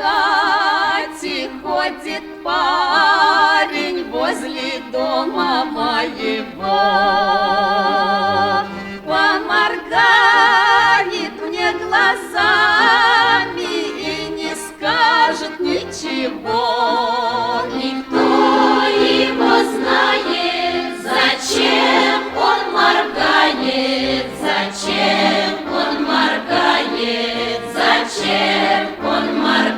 закате ходит парень возле дома моего. Поморгает мне глазами и не скажет ничего. Никто его знает, зачем он моргает, зачем он моргает, зачем он моргает.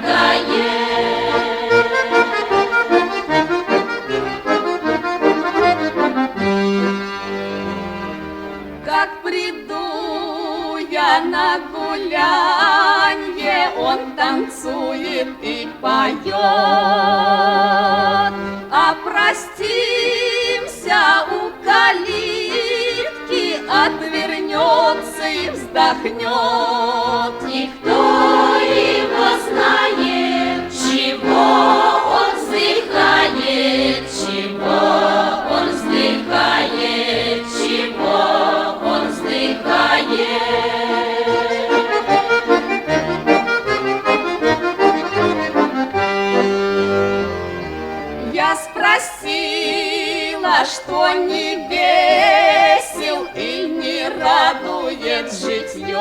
Как приду я на гулянье, он танцует и поет. А простимся у калитки, отвернется и вздохнет. Никто его знает, чего он вздыхает, чего он вздыхает, чего он вздыхает. Я спросила, что не весел и не радует житье.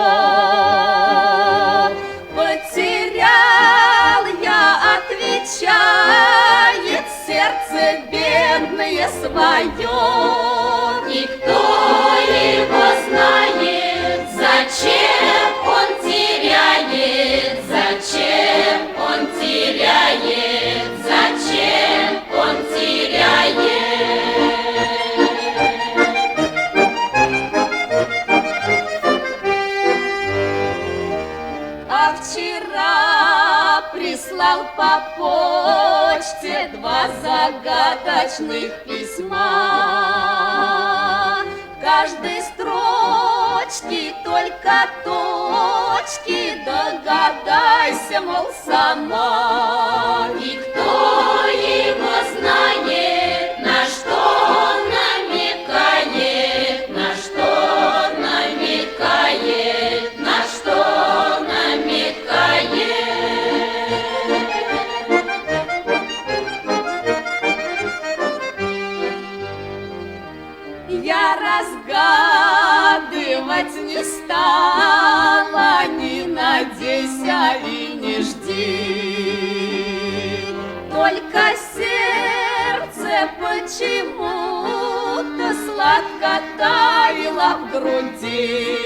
Потерял я, отвечает, сердце бедное свое. Никто его знает, зачем он теряет, зачем он теряет, зачем он теряет. А вчера прислал по почте 2 загадочных письма. В каждой строчке только точки, догадайся, мол, сама. Никто его знает, на что он намекает, на что намекает, на что намекает. Я разгадывать не стала, не надейся и не жди. Только сердце почему-то сладко таяло в груди.